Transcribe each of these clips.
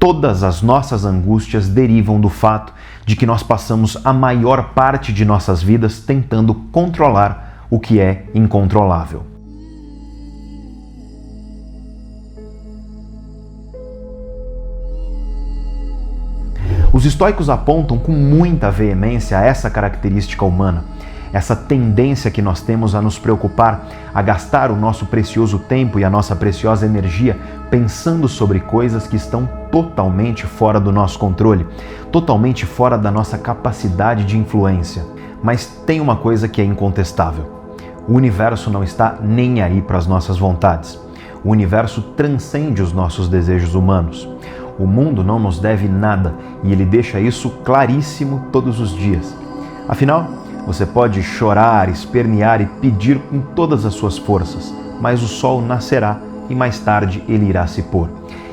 todas as nossas angústias derivam do fato de que nós passamos a maior parte de nossas vidas tentando controlar o que é incontrolável. Os estoicos apontam com muita veemência essa característica humana, essa tendência que nós temos a nos preocupar, a gastar o nosso precioso tempo e a nossa preciosa energia pensando sobre coisas que estão totalmente fora do nosso controle, totalmente fora da nossa capacidade de influência. Mas tem uma coisa que é incontestável: o universo não está nem aí para as nossas vontades. O universo transcende os nossos desejos humanos. O mundo não nos deve nada e ele deixa isso claríssimo todos os dias. Afinal, você pode chorar, espernear e pedir com todas as suas forças, mas o sol nascerá e mais tarde ele irá se pôr.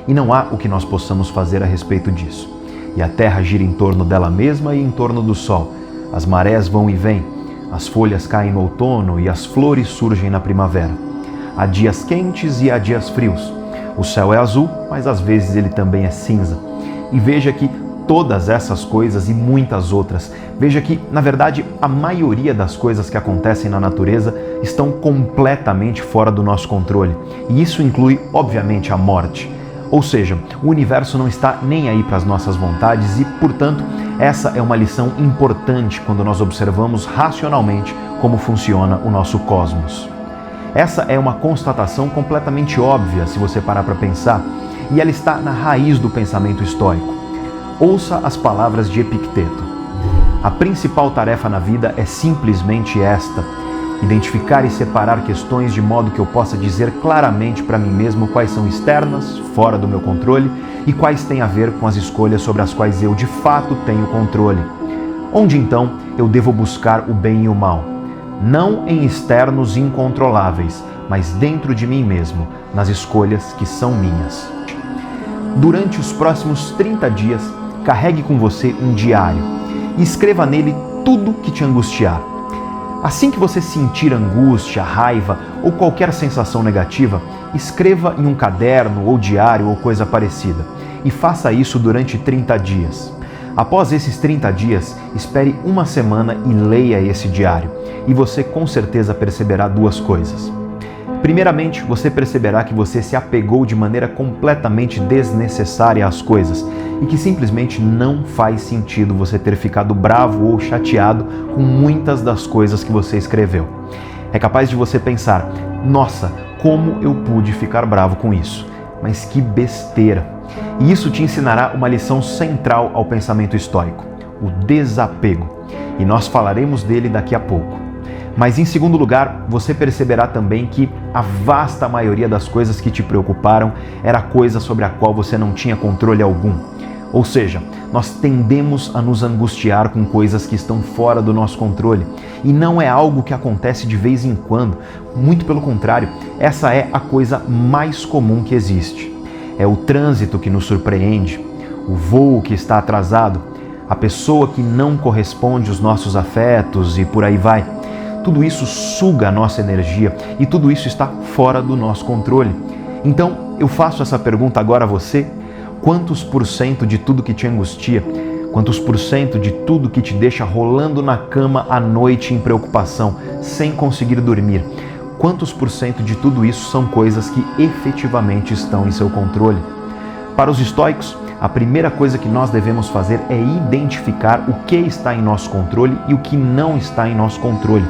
E não há o que nós possamos fazer a respeito disso. E a terra gira em torno dela mesma e em torno do sol. As marés vão e vêm, as folhas caem no outono e as flores surgem na primavera. Há dias quentes e há dias frios. O céu é azul, mas às vezes ele também é cinza. E veja que todas essas coisas e muitas outras, veja que, na verdade, a maioria das coisas que acontecem na natureza estão completamente fora do nosso controle. E isso inclui, obviamente, a morte. Ou seja, o universo não está nem aí para as nossas vontades e, portanto, essa é uma lição importante quando nós observamos racionalmente como funciona o nosso cosmos. Essa é uma constatação completamente óbvia se você parar para pensar, e ela está na raiz do pensamento estoico. Ouça as palavras de Epicteto. A principal tarefa na vida é simplesmente esta: identificar e separar questões de modo que eu possa dizer claramente para mim mesmo quais são externas, fora do meu controle, e quais têm a ver com as escolhas sobre as quais eu de fato tenho controle. Onde então eu devo buscar o bem e o mal? Não em externos incontroláveis, mas dentro de mim mesmo, nas escolhas que são minhas. Durante os próximos 30 dias, carregue com você um diário e escreva nele tudo que te angustiar. Assim que você sentir angústia, raiva ou qualquer sensação negativa, escreva em um caderno ou diário ou coisa parecida e faça isso durante 30 dias. Após esses 30 dias, espere uma semana e leia esse diário, e você com certeza perceberá duas coisas. Primeiramente, você perceberá que você se apegou de maneira completamente desnecessária às coisas e que simplesmente não faz sentido você ter ficado bravo ou chateado com muitas das coisas que você escreveu. É capaz de você pensar: nossa, como eu pude ficar bravo com isso? Mas que besteira! E isso te ensinará uma lição central ao pensamento estoico: o desapego. E nós falaremos dele daqui a pouco. Mas em segundo lugar, você perceberá também que a vasta maioria das coisas que te preocuparam era coisa sobre a qual você não tinha controle algum. Ou seja, nós tendemos a nos angustiar com coisas que estão fora do nosso controle. E não é algo que acontece de vez em quando. Muito pelo contrário, essa é a coisa mais comum que existe. É o trânsito que nos surpreende, o voo que está atrasado, a pessoa que não corresponde aos nossos afetos e por aí vai. Tudo isso suga a nossa energia e tudo isso está fora do nosso controle. Então, eu faço essa pergunta agora a você: quantos por cento de tudo que te angustia, quantos por cento de tudo que te deixa rolando na cama à noite em preocupação, sem conseguir dormir, quantos por cento de tudo isso são coisas que efetivamente estão em seu controle? Para os estoicos, a primeira coisa que nós devemos fazer é identificar o que está em nosso controle e o que não está em nosso controle.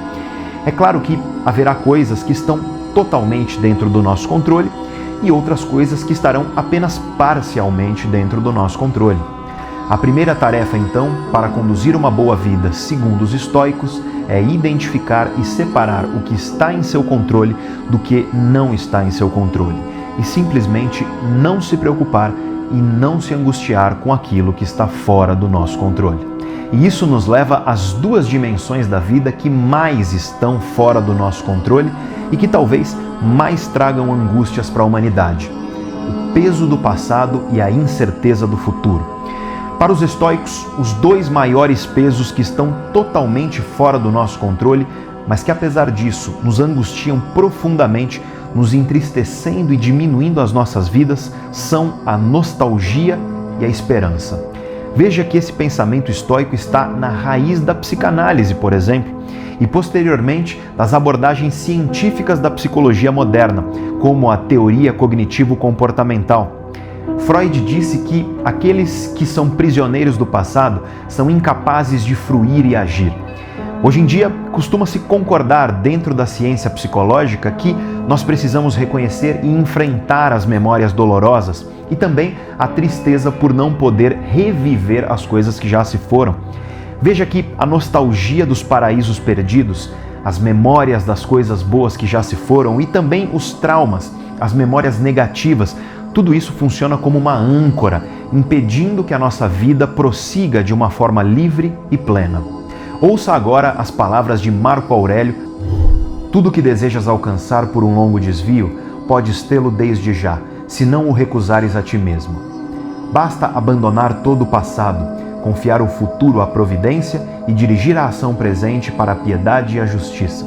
É claro que haverá coisas que estão totalmente dentro do nosso controle e outras coisas que estarão apenas parcialmente dentro do nosso controle. A primeira tarefa, então, para conduzir uma boa vida, segundo os estoicos, é identificar e separar o que está em seu controle do que não está em seu controle e simplesmente não se preocupar e não se angustiar com aquilo que está fora do nosso controle. E isso nos leva às duas dimensões da vida que mais estão fora do nosso controle e que talvez mais tragam angústias para a humanidade: o peso do passado e a incerteza do futuro. Para os estoicos, os dois maiores pesos que estão totalmente fora do nosso controle, mas que apesar disso nos angustiam profundamente, nos entristecendo e diminuindo as nossas vidas, são a nostalgia e a esperança. Veja que esse pensamento estoico está na raiz da psicanálise, por exemplo, e posteriormente das abordagens científicas da psicologia moderna, como a teoria cognitivo-comportamental. Freud disse que aqueles que são prisioneiros do passado são incapazes de fruir e agir. Hoje em dia, costuma-se concordar dentro da ciência psicológica que nós precisamos reconhecer e enfrentar as memórias dolorosas e também a tristeza por não poder reviver as coisas que já se foram. Veja que a nostalgia dos paraísos perdidos, as memórias das coisas boas que já se foram e também os traumas, as memórias negativas, tudo isso funciona como uma âncora, impedindo que a nossa vida prossiga de uma forma livre e plena. Ouça agora as palavras de Marco Aurélio: tudo que desejas alcançar por um longo desvio, podes tê-lo desde já, se não o recusares a ti mesmo. Basta abandonar todo o passado, confiar o futuro à providência e dirigir a ação presente para a piedade e a justiça.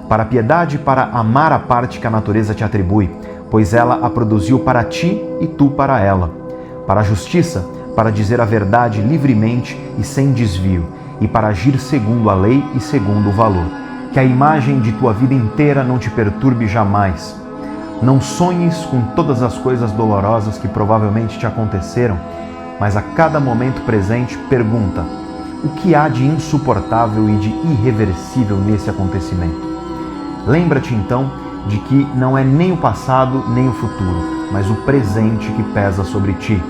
Para a piedade, para amar a parte que a natureza te atribui, pois ela a produziu para ti e tu para ela. Para a justiça, para dizer a verdade livremente e sem desvio, e para agir segundo a lei e segundo o valor. Que a imagem de tua vida inteira não te perturbe jamais. Não sonhes com todas as coisas dolorosas que provavelmente te aconteceram, mas a cada momento presente pergunta: o que há de insuportável e de irreversível nesse acontecimento? Lembra-te então de que não é nem o passado nem o futuro, mas o presente que pesa sobre ti.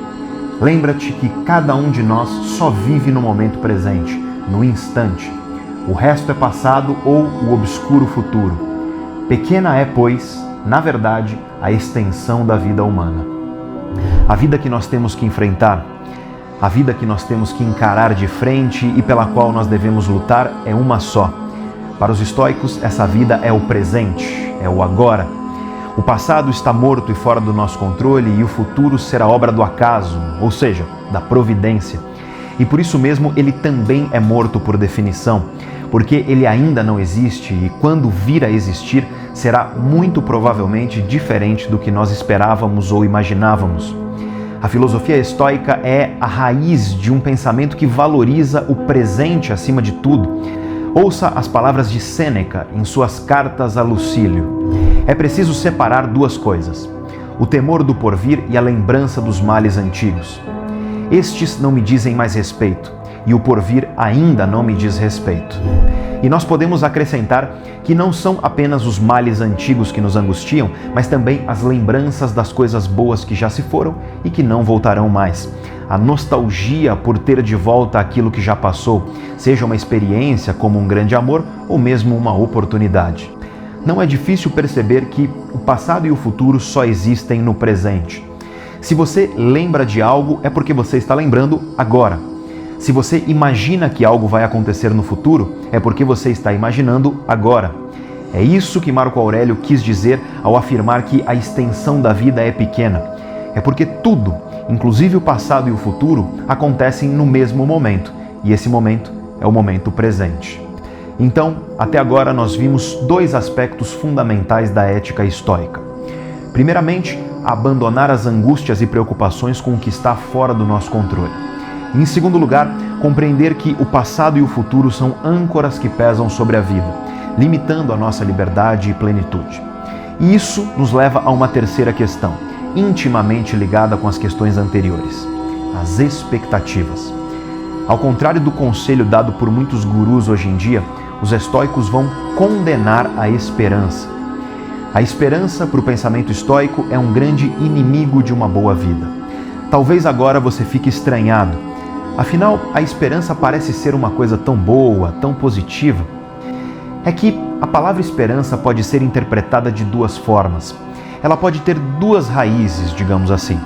Lembra-te que cada um de nós só vive no momento presente, no instante. O resto é passado ou o obscuro futuro. Pequena é, pois, na verdade, a extensão da vida humana. A vida que nós temos que enfrentar, a vida que nós temos que encarar de frente e pela qual nós devemos lutar é uma só. Para os estoicos, essa vida é o presente, é o agora. O passado está morto e fora do nosso controle e o futuro será obra do acaso, ou seja, da providência. E por isso mesmo ele também é morto por definição, porque ele ainda não existe e quando vir a existir será muito provavelmente diferente do que nós esperávamos ou imaginávamos. A filosofia estoica é a raiz de um pensamento que valoriza o presente acima de tudo. Ouça as palavras de Sêneca em suas cartas a Lucílio. É preciso separar duas coisas: o temor do porvir e a lembrança dos males antigos. Estes não me dizem mais respeito, e o porvir ainda não me diz respeito. E nós podemos acrescentar que não são apenas os males antigos que nos angustiam, mas também as lembranças das coisas boas que já se foram e que não voltarão mais. A nostalgia por ter de volta aquilo que já passou, seja uma experiência como um grande amor ou mesmo uma oportunidade. Não é difícil perceber que o passado e o futuro só existem no presente. Se você lembra de algo, é porque você está lembrando agora. Se você imagina que algo vai acontecer no futuro, é porque você está imaginando agora. É isso que Marco Aurélio quis dizer ao afirmar que a extensão da vida é pequena. É porque tudo, inclusive o passado e o futuro, acontecem no mesmo momento, e esse momento é o momento presente. Então, até agora nós vimos dois aspectos fundamentais da ética estoica. Primeiramente, abandonar as angústias e preocupações com o que está fora do nosso controle. E, em segundo lugar, compreender que o passado e o futuro são âncoras que pesam sobre a vida, limitando a nossa liberdade e plenitude. E isso nos leva a uma terceira questão, intimamente ligada com as questões anteriores: as expectativas. Ao contrário do conselho dado por muitos gurus hoje em dia, os estoicos vão condenar a esperança. A esperança, para o pensamento estoico, é um grande inimigo de uma boa vida. Talvez agora você fique estranhado. Afinal, a esperança parece ser uma coisa tão boa, tão positiva. É que a palavra esperança pode ser interpretada de duas formas. Ela pode ter duas raízes, digamos assim.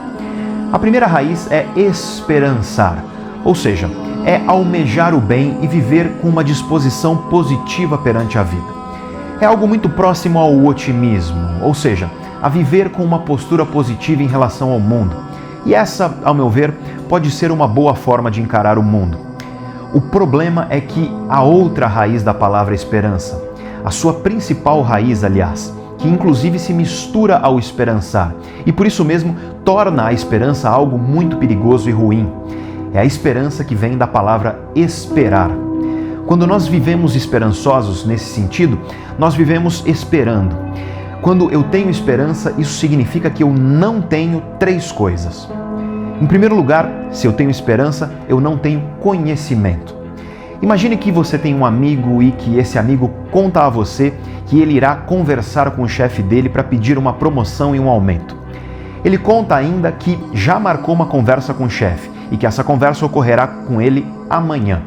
A primeira raiz é esperançar, ou seja, é almejar o bem e viver com uma disposição positiva perante a vida. É algo muito próximo ao otimismo, ou seja, a viver com uma postura positiva em relação ao mundo. E essa, ao meu ver, pode ser uma boa forma de encarar o mundo. O problema é que a outra raiz da palavra esperança, a sua principal raiz, aliás, que inclusive se mistura ao esperançar, e por isso mesmo torna a esperança algo muito perigoso e ruim. É a esperança que vem da palavra esperar. Quando nós vivemos esperançosos nesse sentido, nós vivemos esperando. Quando eu tenho esperança, isso significa que eu não tenho três coisas. Em primeiro lugar, se eu tenho esperança, eu não tenho conhecimento. Imagine que você tem um amigo e que esse amigo conta a você que ele irá conversar com o chefe dele para pedir uma promoção e um aumento. Ele conta ainda que já marcou uma conversa com o chefe e que essa conversa ocorrerá com ele amanhã.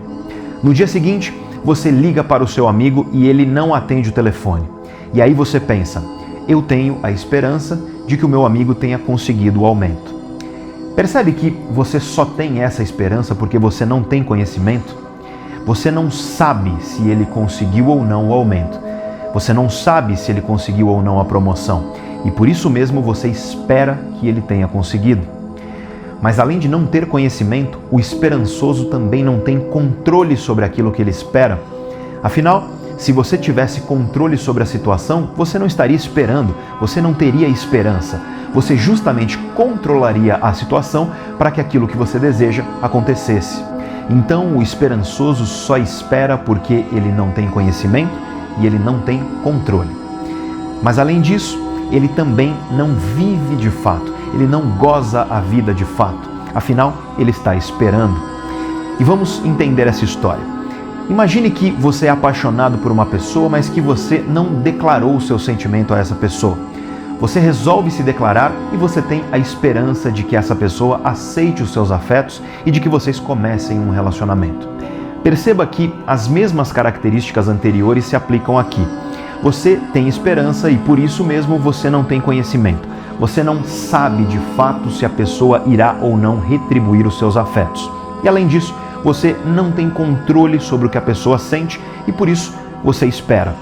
No dia seguinte, você liga para o seu amigo e ele não atende o telefone. E aí você pensa, eu tenho a esperança de que o meu amigo tenha conseguido o aumento. Percebe que você só tem essa esperança porque você não tem conhecimento? Você não sabe se ele conseguiu ou não o aumento. Você não sabe se ele conseguiu ou não a promoção. E por isso mesmo você espera que ele tenha conseguido. Mas além de não ter conhecimento, o esperançoso também não tem controle sobre aquilo que ele espera. Afinal, se você tivesse controle sobre a situação, você não estaria esperando, você não teria esperança. Você justamente controlaria a situação para que aquilo que você deseja acontecesse. Então, o esperançoso só espera porque ele não tem conhecimento e ele não tem controle. Mas além disso, ele também não vive de fato, ele não goza a vida de fato. Afinal, ele está esperando. E vamos entender essa história. Imagine que você é apaixonado por uma pessoa, mas que você não declarou o seu sentimento a essa pessoa. Você resolve se declarar e você tem a esperança de que essa pessoa aceite os seus afetos e de que vocês comecem um relacionamento. Perceba que as mesmas características anteriores se aplicam aqui. Você tem esperança e por isso mesmo você não tem conhecimento. Você não sabe de fato se a pessoa irá ou não retribuir os seus afetos. E além disso, você não tem controle sobre o que a pessoa sente e por isso você espera.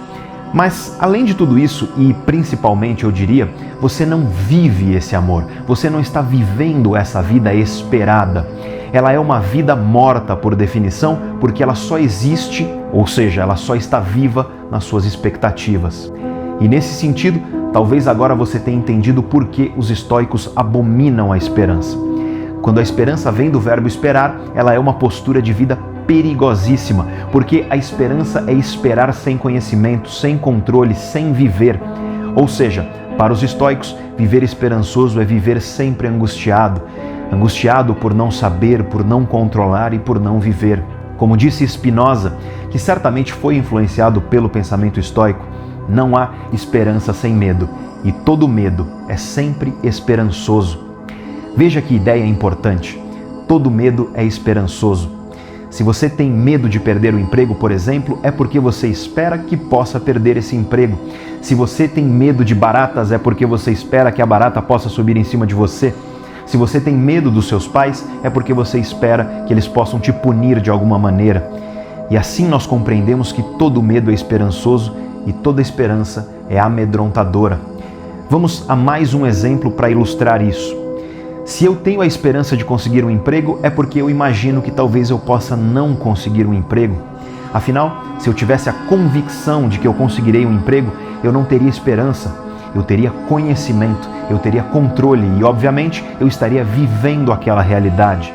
Mas além de tudo isso, e principalmente eu diria, você não vive esse amor. Você não está vivendo essa vida esperada. Ela é uma vida morta por definição, porque ela só existe, ou seja, ela só está viva nas suas expectativas. E nesse sentido, talvez agora você tenha entendido por que os estoicos abominam a esperança. Quando a esperança vem do verbo esperar, ela é uma postura de vida perigosíssima, porque a esperança é esperar sem conhecimento, sem controle, sem viver. Ou seja, para os estoicos, viver esperançoso é viver sempre angustiado. Angustiado por não saber, por não controlar e por não viver. Como disse Spinoza, que certamente foi influenciado pelo pensamento estoico, não há esperança sem medo, e todo medo é sempre esperançoso. Veja que ideia importante. Todo medo é esperançoso. Se você tem medo de perder o emprego, por exemplo, é porque você espera que possa perder esse emprego. Se você tem medo de baratas, é porque você espera que a barata possa subir em cima de você. Se você tem medo dos seus pais, é porque você espera que eles possam te punir de alguma maneira. E assim nós compreendemos que todo medo é esperançoso e toda esperança é amedrontadora. Vamos a mais um exemplo para ilustrar isso. Se eu tenho a esperança de conseguir um emprego, é porque eu imagino que talvez eu possa não conseguir um emprego. Afinal, se eu tivesse a convicção de que eu conseguirei um emprego, eu não teria esperança, eu teria conhecimento, eu teria controle e, obviamente, eu estaria vivendo aquela realidade.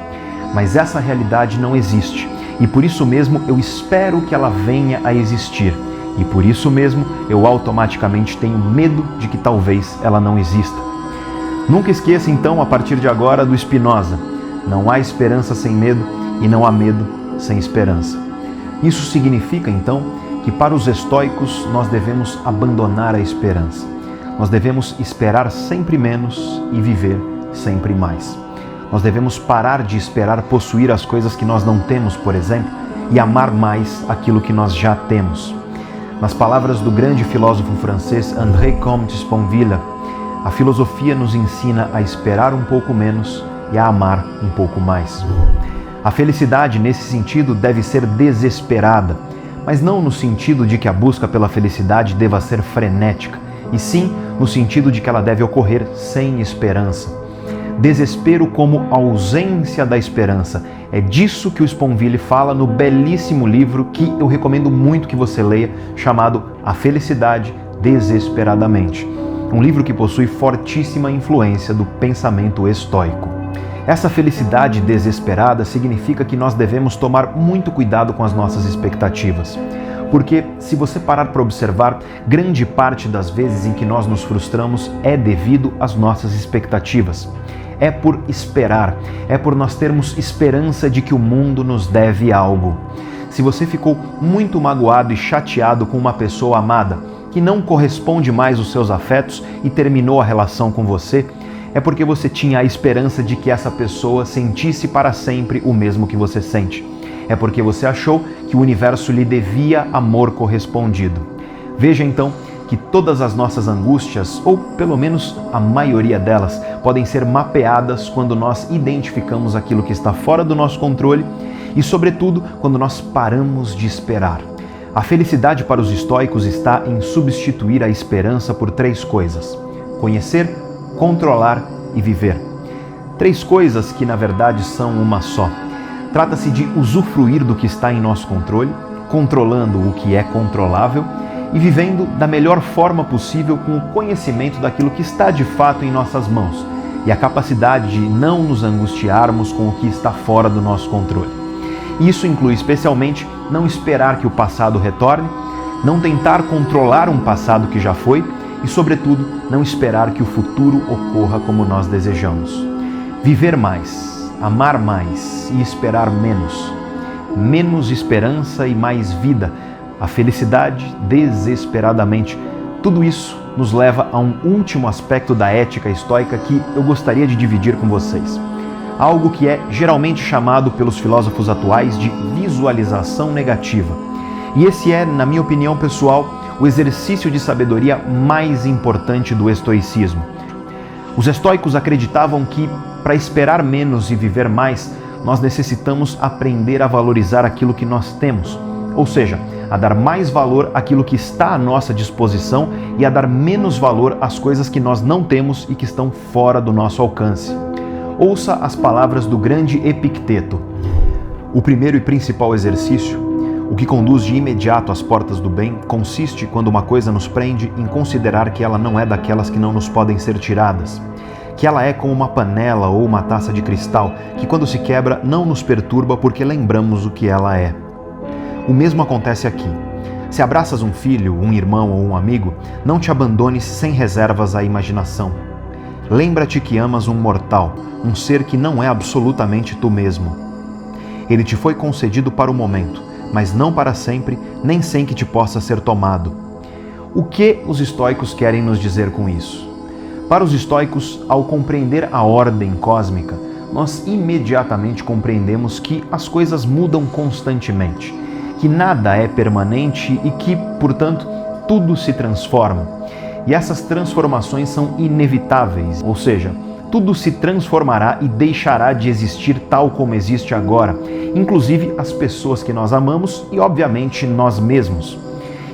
Mas essa realidade não existe e por isso mesmo eu espero que ela venha a existir. E por isso mesmo eu automaticamente tenho medo de que talvez ela não exista. Nunca esqueça então, a partir de agora, do Spinoza. Não há esperança sem medo e não há medo sem esperança. Isso significa então que para os estoicos nós devemos abandonar a esperança. Nós devemos esperar sempre menos e viver sempre mais. Nós devemos parar de esperar possuir as coisas que nós não temos, por exemplo, e amar mais aquilo que nós já temos. Nas palavras do grande filósofo francês André Comte Sponville, a filosofia nos ensina a esperar um pouco menos e a amar um pouco mais. A felicidade, nesse sentido, deve ser desesperada, mas não no sentido de que a busca pela felicidade deva ser frenética, e sim no sentido de que ela deve ocorrer sem esperança. Desespero como ausência da esperança. É disso que o Sponville fala no belíssimo livro que eu recomendo muito que você leia, chamado A Felicidade Desesperadamente, um livro que possui fortíssima influência do pensamento estoico. Essa felicidade desesperada significa que nós devemos tomar muito cuidado com as nossas expectativas. Porque, se você parar para observar, grande parte das vezes em que nós nos frustramos é devido às nossas expectativas. É por esperar, é por nós termos esperança de que o mundo nos deve algo. Se você ficou muito magoado e chateado com uma pessoa amada, que não corresponde mais aos seus afetos e terminou a relação com você, é porque você tinha a esperança de que essa pessoa sentisse para sempre o mesmo que você sente. É porque você achou que o universo lhe devia amor correspondido. Veja então que todas as nossas angústias, ou pelo menos a maioria delas, podem ser mapeadas quando nós identificamos aquilo que está fora do nosso controle e, sobretudo, quando nós paramos de esperar. A felicidade para os estoicos está em substituir a esperança por 3 coisas: conhecer, controlar e viver. 3 coisas que, na verdade, são uma só. Trata-se de usufruir do que está em nosso controle, controlando o que é controlável e vivendo da melhor forma possível com o conhecimento daquilo que está de fato em nossas mãos e a capacidade de não nos angustiarmos com o que está fora do nosso controle. Isso inclui especialmente não esperar que o passado retorne, não tentar controlar um passado que já foi e, sobretudo, não esperar que o futuro ocorra como nós desejamos. Viver mais, amar mais e esperar menos. Menos esperança e mais vida. A felicidade desesperadamente. Tudo isso nos leva a um último aspecto da ética estoica que eu gostaria de dividir com vocês. Algo que é geralmente chamado pelos filósofos atuais de visualização negativa. E esse é, na minha opinião pessoal, o exercício de sabedoria mais importante do estoicismo. Os estoicos acreditavam que, para esperar menos e viver mais, nós necessitamos aprender a valorizar aquilo que nós temos, ou seja, a dar mais valor àquilo que está à nossa disposição e a dar menos valor às coisas que nós não temos e que estão fora do nosso alcance. Ouça as palavras do grande Epicteto. O primeiro e principal exercício, o que conduz de imediato às portas do bem, consiste, quando uma coisa nos prende, em considerar que ela não é daquelas que não nos podem ser tiradas, que ela é como uma panela ou uma taça de cristal, que quando se quebra não nos perturba porque lembramos o que ela é. O mesmo acontece aqui. Se abraças um filho, um irmão ou um amigo, não te abandones sem reservas à imaginação. Lembra-te que amas um mortal, um ser que não é absolutamente tu mesmo. Ele te foi concedido para o momento, mas não para sempre, nem sem que te possa ser tomado. O que os estoicos querem nos dizer com isso? Para os estoicos, ao compreender a ordem cósmica, nós imediatamente compreendemos que as coisas mudam constantemente, que nada é permanente e que, portanto, tudo se transforma. E essas transformações são inevitáveis, ou seja, tudo se transformará e deixará de existir tal como existe agora, inclusive as pessoas que nós amamos e, obviamente, nós mesmos.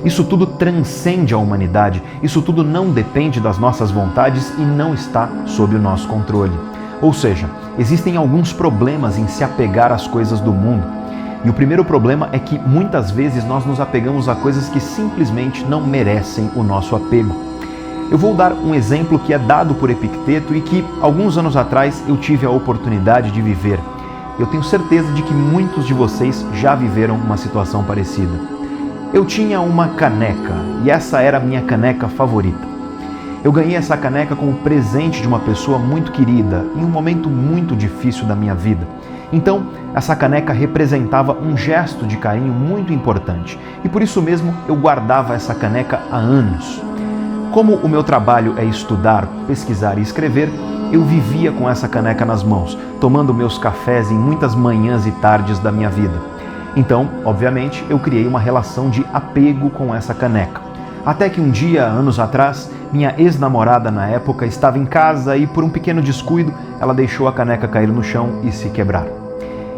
Isso tudo transcende a humanidade, isso tudo não depende das nossas vontades e não está sob o nosso controle. Ou seja, existem alguns problemas em se apegar às coisas do mundo. E o primeiro problema é que muitas vezes nós nos apegamos a coisas que simplesmente não merecem o nosso apego. Eu vou dar um exemplo que é dado por Epicteto e que, alguns anos atrás, eu tive a oportunidade de viver. Eu tenho certeza de que muitos de vocês já viveram uma situação parecida. Eu tinha uma caneca e essa era a minha caneca favorita. Eu ganhei essa caneca como presente de uma pessoa muito querida em um momento muito difícil da minha vida. Então, essa caneca representava um gesto de carinho muito importante e por isso mesmo eu guardava essa caneca há anos. Como o meu trabalho é estudar, pesquisar e escrever, eu vivia com essa caneca nas mãos, tomando meus cafés em muitas manhãs e tardes da minha vida. Então, obviamente, eu criei uma relação de apego com essa caneca. Até que um dia, anos atrás, minha ex-namorada na época estava em casa e, por um pequeno descuido, ela deixou a caneca cair no chão e se quebrar.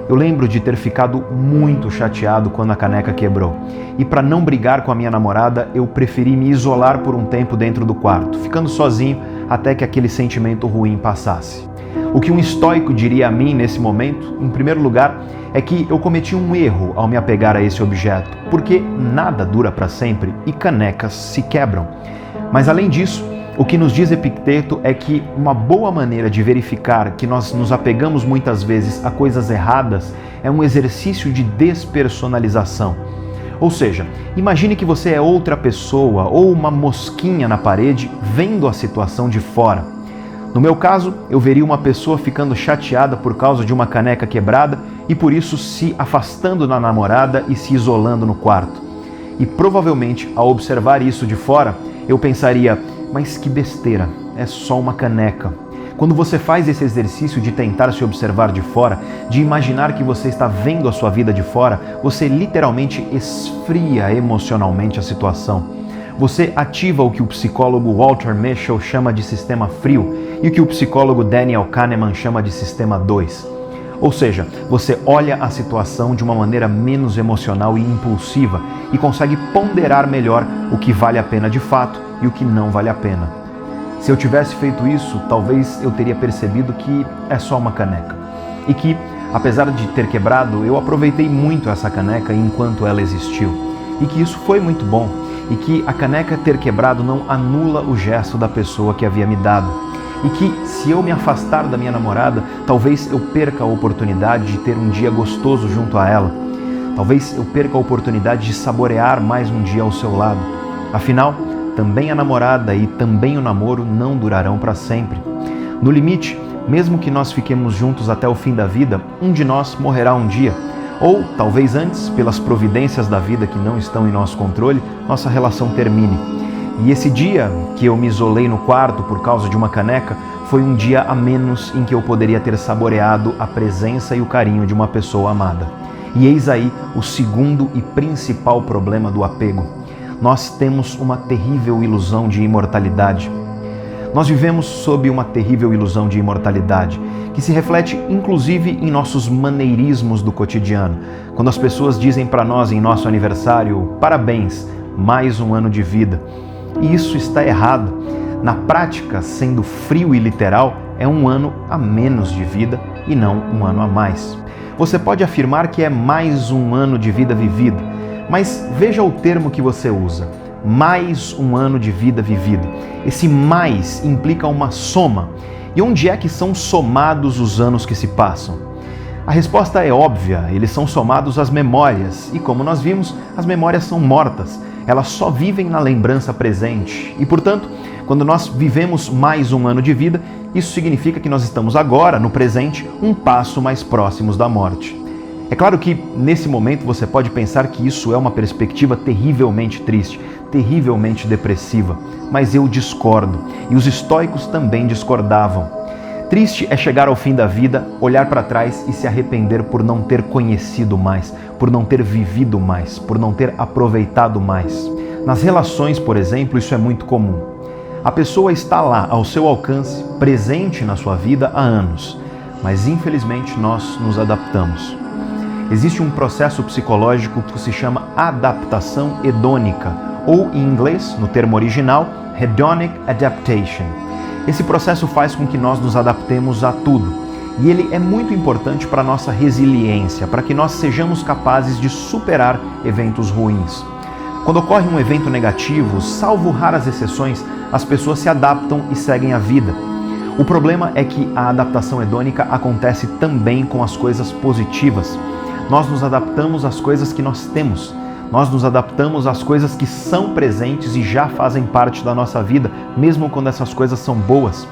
Eu lembro de ter ficado muito chateado quando a caneca quebrou. E para não brigar com a minha namorada, eu preferi me isolar por um tempo dentro do quarto, ficando sozinho, até que aquele sentimento ruim passasse. O que um estoico diria a mim nesse momento, em primeiro lugar, é que eu cometi um erro ao me apegar a esse objeto, porque nada dura para sempre e canecas se quebram. Mas além disso, o que nos diz Epicteto é que uma boa maneira de verificar que nós nos apegamos muitas vezes a coisas erradas é um exercício de despersonalização. Ou seja, imagine que você é outra pessoa ou uma mosquinha na parede vendo a situação de fora. No meu caso, eu veria uma pessoa ficando chateada por causa de uma caneca quebrada e por isso se afastando da namorada e se isolando no quarto. E provavelmente, ao observar isso de fora, eu pensaria: mas que besteira, é só uma caneca. Quando você faz esse exercício de tentar se observar de fora, de imaginar que você está vendo a sua vida de fora, você literalmente esfria emocionalmente a situação. Você ativa o que o psicólogo Walter Mischel chama de sistema frio e o que o psicólogo Daniel Kahneman chama de sistema 2. Ou seja, você olha a situação de uma maneira menos emocional e impulsiva e consegue ponderar melhor o que vale a pena de fato e o que não vale a pena. Se eu tivesse feito isso, talvez eu teria percebido que é só uma caneca. E que, apesar de ter quebrado, eu aproveitei muito essa caneca enquanto ela existiu. E que isso foi muito bom. E que a caneca ter quebrado não anula o gesto da pessoa que havia me dado. E que, se eu me afastar da minha namorada, talvez eu perca a oportunidade de ter um dia gostoso junto a ela. Talvez eu perca a oportunidade de saborear mais um dia ao seu lado. Afinal, também a namorada e também o namoro não durarão para sempre. No limite, mesmo que nós fiquemos juntos até o fim da vida, um de nós morrerá um dia. Ou, talvez antes, pelas providências da vida que não estão em nosso controle, nossa relação termine. E esse dia que eu me isolei no quarto por causa de uma caneca foi um dia a menos em que eu poderia ter saboreado a presença e o carinho de uma pessoa amada. E eis aí o segundo e principal problema do apego. Nós temos uma terrível ilusão de imortalidade. Nós vivemos sob uma terrível ilusão de imortalidade, que se reflete inclusive em nossos maneirismos do cotidiano. Quando as pessoas dizem para nós em nosso aniversário: parabéns, mais um ano de vida. E isso está errado. Na prática, sendo frio e literal, é um ano a menos de vida e não um ano a mais. Você pode afirmar que é mais um ano de vida vivido, mas veja o termo que você usa: mais um ano de vida vivido. Esse mais implica uma soma. E onde é que são somados os anos que se passam? A resposta é óbvia: eles são somados às memórias. E como nós vimos, as memórias são mortas. Elas só vivem na lembrança presente. E, portanto, quando nós vivemos mais um ano de vida, isso significa que nós estamos agora, no presente, um passo mais próximos da morte. É claro que, nesse momento, você pode pensar que isso é uma perspectiva terrivelmente triste, terrivelmente depressiva, mas eu discordo, e os estoicos também discordavam. Triste é chegar ao fim da vida, olhar para trás e se arrepender por não ter conhecido mais, por não ter vivido mais, por não ter aproveitado mais. Nas relações, por exemplo, isso é muito comum. A pessoa está lá, ao seu alcance, presente na sua vida há anos, mas infelizmente nós nos adaptamos. Existe um processo psicológico que se chama adaptação hedônica, ou em inglês, no termo original, hedonic adaptation. Esse processo faz com que nós nos adaptemos a tudo, e ele é muito importante para a nossa resiliência, para que nós sejamos capazes de superar eventos ruins. Quando ocorre um evento negativo, salvo raras exceções, as pessoas se adaptam e seguem a vida. O problema é que a adaptação hedônica acontece também com as coisas positivas. Nós nos adaptamos às coisas que nós temos. Nós nos adaptamos às coisas que são presentes e já fazem parte da nossa vida, mesmo quando essas coisas são boas.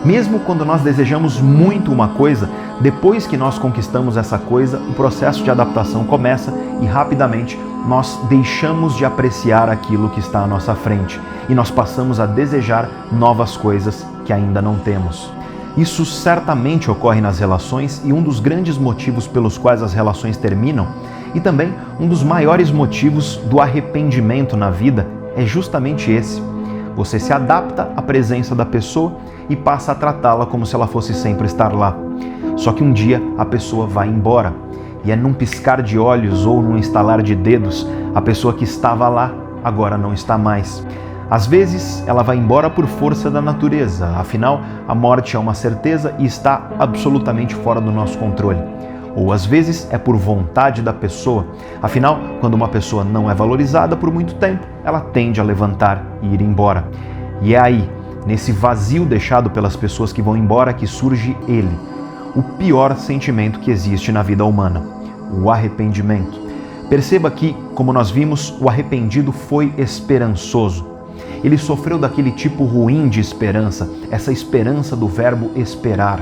Mesmo quando nós desejamos muito uma coisa, depois que nós conquistamos essa coisa, o processo de adaptação começa e rapidamente nós deixamos de apreciar aquilo que está à nossa frente e nós passamos a desejar novas coisas que ainda não temos. Isso certamente ocorre nas relações e um dos grandes motivos pelos quais as relações terminam, e também um dos maiores motivos do arrependimento na vida é justamente esse. Você se adapta à presença da pessoa e passa a tratá-la como se ela fosse sempre estar lá. Só que um dia a pessoa vai embora, e é num piscar de olhos ou num estalar de dedos, a pessoa que estava lá agora não está mais. Às vezes, ela vai embora por força da natureza, afinal, a morte é uma certeza e está absolutamente fora do nosso controle. Ou às vezes é por vontade da pessoa, afinal, quando uma pessoa não é valorizada por muito tempo, ela tende a levantar e ir embora. E é aí, nesse vazio deixado pelas pessoas que vão embora, que surge ele, o pior sentimento que existe na vida humana, o arrependimento. Perceba que, como nós vimos, o arrependido foi esperançoso. Ele sofreu daquele tipo ruim de esperança, essa esperança do verbo esperar.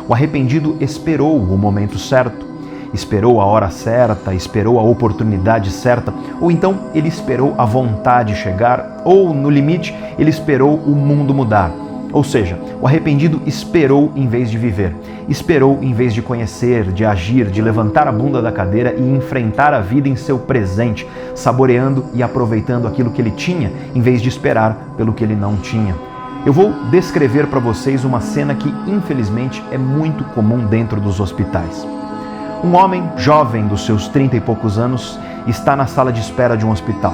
O arrependido esperou o momento certo, esperou a hora certa, esperou a oportunidade certa, ou então ele esperou a vontade chegar, ou, no limite, ele esperou o mundo mudar. Ou seja, o arrependido esperou em vez de viver, esperou em vez de conhecer, de agir, de levantar a bunda da cadeira e enfrentar a vida em seu presente, saboreando e aproveitando aquilo que ele tinha, em vez de esperar pelo que ele não tinha. Eu vou descrever para vocês uma cena que, infelizmente, é muito comum dentro dos hospitais. Um homem jovem dos seus 30 e poucos anos está na sala de espera de um hospital.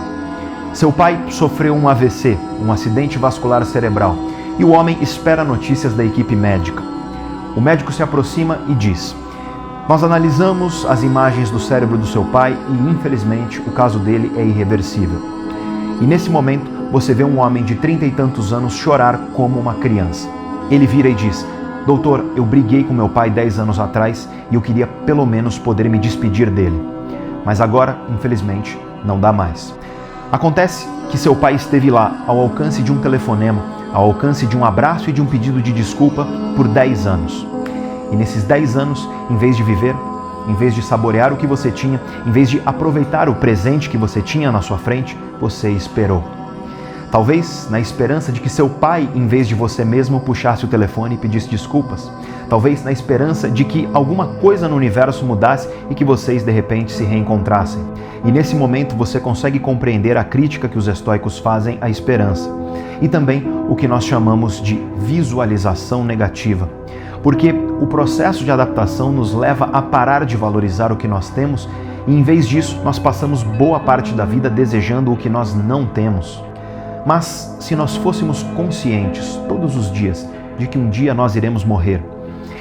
Seu pai sofreu um AVC, um acidente vascular cerebral, e o homem espera notícias da equipe médica. O médico se aproxima e diz: "Nós analisamos as imagens do cérebro do seu pai e, infelizmente, o caso dele é irreversível." E nesse momento, você vê um homem de 30 e tantos anos chorar como uma criança. Ele vira e diz: "Doutor, eu briguei com meu pai 10 anos atrás e eu queria pelo menos poder me despedir dele. Mas agora, infelizmente, não dá mais." Acontece que seu pai esteve lá, ao alcance de um telefonema, ao alcance de um abraço e de um pedido de desculpa, por 10 anos. E nesses 10 anos, em vez de viver, em vez de saborear o que você tinha, em vez de aproveitar o presente que você tinha na sua frente, você esperou. Talvez na esperança de que seu pai, em vez de você mesmo, puxasse o telefone e pedisse desculpas. Talvez na esperança de que alguma coisa no universo mudasse e que vocês de repente se reencontrassem. E nesse momento você consegue compreender a crítica que os estoicos fazem à esperança. E também o que nós chamamos de visualização negativa. Porque o processo de adaptação nos leva a parar de valorizar o que nós temos e, em vez disso, nós passamos boa parte da vida desejando o que nós não temos. Mas se nós fôssemos conscientes todos os dias de que um dia nós iremos morrer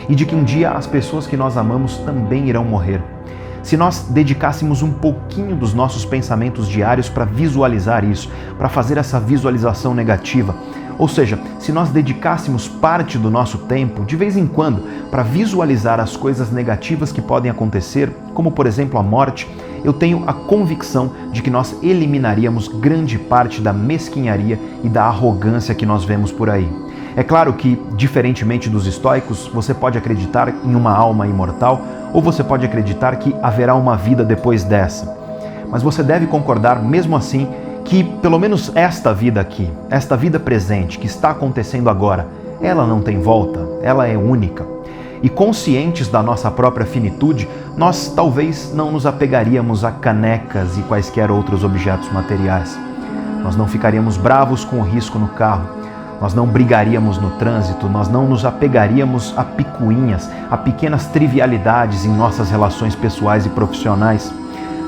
e de que um dia as pessoas que nós amamos também irão morrer, se nós dedicássemos um pouquinho dos nossos pensamentos diários para visualizar isso, para fazer essa visualização negativa, ou seja, se nós dedicássemos parte do nosso tempo, de vez em quando, para visualizar as coisas negativas que podem acontecer, como por exemplo a morte, eu tenho a convicção de que nós eliminaríamos grande parte da mesquinharia e da arrogância que nós vemos por aí. É claro que, diferentemente dos estoicos, você pode acreditar em uma alma imortal ou você pode acreditar que haverá uma vida depois dessa. Mas você deve concordar, mesmo assim, que pelo menos esta vida aqui, esta vida presente que está acontecendo agora, ela não tem volta, ela é única. E conscientes da nossa própria finitude, nós talvez não nos apegaríamos a canecas e quaisquer outros objetos materiais. Nós não ficaríamos bravos com o risco no carro. Nós não brigaríamos no trânsito, nós não nos apegaríamos a picuinhas, a pequenas trivialidades em nossas relações pessoais e profissionais.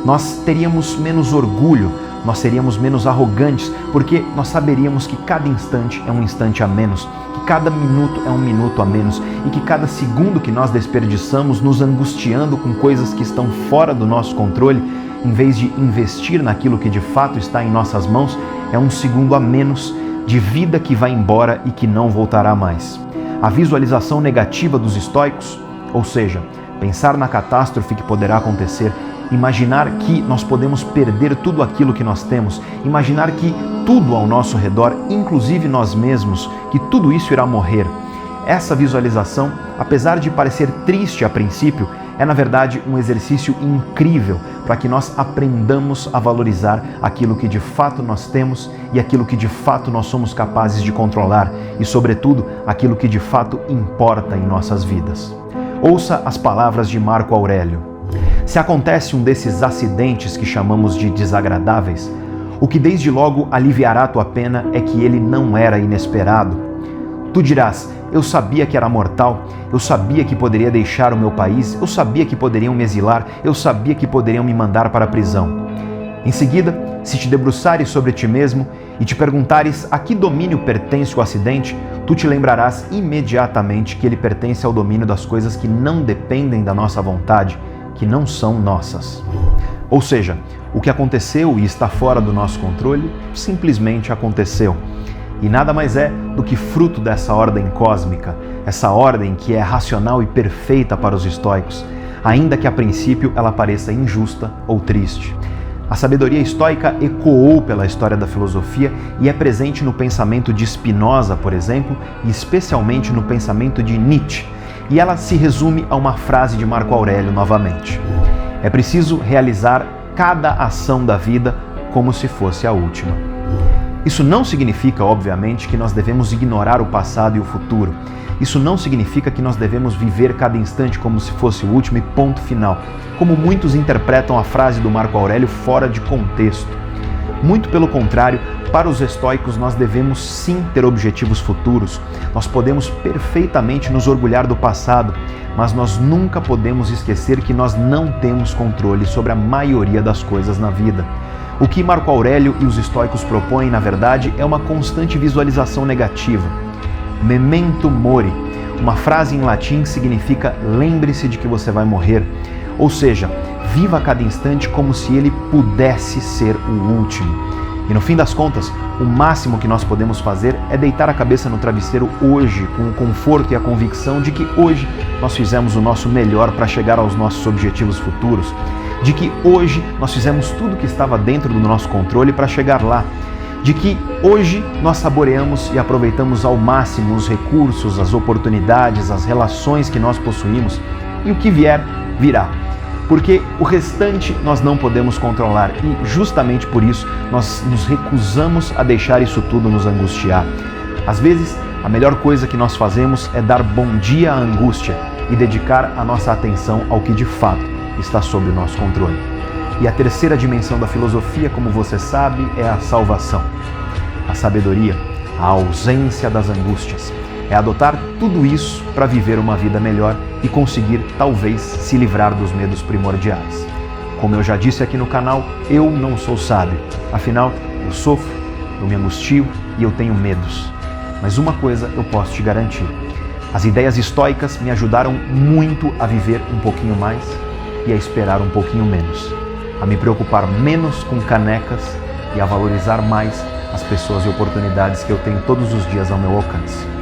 Nós teríamos menos orgulho, nós seríamos menos arrogantes, porque nós saberíamos que cada instante é um instante a menos, que cada minuto é um minuto a menos e que cada segundo que nós desperdiçamos nos angustiando com coisas que estão fora do nosso controle, em vez de investir naquilo que de fato está em nossas mãos, é um segundo a menos de vida que vai embora e que não voltará mais. A visualização negativa dos estoicos, ou seja, pensar na catástrofe que poderá acontecer, imaginar que nós podemos perder tudo aquilo que nós temos, imaginar que tudo ao nosso redor, inclusive nós mesmos, que tudo isso irá morrer. Essa visualização, apesar de parecer triste a princípio, é na verdade um exercício incrível para que nós aprendamos a valorizar aquilo que de fato nós temos e aquilo que de fato nós somos capazes de controlar e, sobretudo, aquilo que de fato importa em nossas vidas. Ouça as palavras de Marco Aurélio. Se acontece um desses acidentes que chamamos de desagradáveis, o que desde logo aliviará tua pena é que ele não era inesperado. Tu dirás: eu sabia que era mortal, eu sabia que poderia deixar o meu país, eu sabia que poderiam me exilar, eu sabia que poderiam me mandar para a prisão. Em seguida, se te debruçares sobre ti mesmo e te perguntares a que domínio pertence o acidente, tu te lembrarás imediatamente que ele pertence ao domínio das coisas que não dependem da nossa vontade, que não são nossas. Ou seja, o que aconteceu e está fora do nosso controle, simplesmente aconteceu. E nada mais é do que fruto dessa ordem cósmica, essa ordem que é racional e perfeita para os estoicos, ainda que a princípio ela pareça injusta ou triste. A sabedoria estoica ecoou pela história da filosofia e é presente no pensamento de Spinoza, por exemplo, e especialmente no pensamento de Nietzsche. E ela se resume a uma frase de Marco Aurélio novamente. É preciso realizar cada ação da vida como se fosse a última. Isso não significa, obviamente, que nós devemos ignorar o passado e o futuro. Isso não significa que nós devemos viver cada instante como se fosse o último e ponto final, como muitos interpretam a frase do Marco Aurélio fora de contexto. Muito pelo contrário, para os estoicos nós devemos sim ter objetivos futuros. Nós podemos perfeitamente nos orgulhar do passado, mas nós nunca podemos esquecer que nós não temos controle sobre a maioria das coisas na vida. O que Marco Aurélio e os estoicos propõem, na verdade, é uma constante visualização negativa. Memento mori, uma frase em latim que significa lembre-se de que você vai morrer. Ou seja, viva cada instante como se ele pudesse ser o último. E no fim das contas, o máximo que nós podemos fazer é deitar a cabeça no travesseiro hoje, com o conforto e a convicção de que hoje nós fizemos o nosso melhor para chegar aos nossos objetivos futuros, de que hoje nós fizemos tudo que estava dentro do nosso controle para chegar lá, de que hoje nós saboreamos e aproveitamos ao máximo os recursos, as oportunidades, as relações que nós possuímos, e o que vier, virá. Porque o restante nós não podemos controlar e justamente por isso nós nos recusamos a deixar isso tudo nos angustiar. Às vezes, a melhor coisa que nós fazemos é dar bom dia à angústia e dedicar a nossa atenção ao que de fato está sob o nosso controle. E a terceira dimensão da filosofia, como você sabe, é a salvação. A sabedoria, a ausência das angústias. É adotar tudo isso para viver uma vida melhor e conseguir, talvez, se livrar dos medos primordiais. Como eu já disse aqui no canal, eu não sou sábio. Afinal, eu sofro, eu me angustio e eu tenho medos. Mas uma coisa eu posso te garantir. As ideias estoicas me ajudaram muito a viver um pouquinho mais e a esperar um pouquinho menos. A me preocupar menos com canecas e a valorizar mais as pessoas e oportunidades que eu tenho todos os dias ao meu alcance.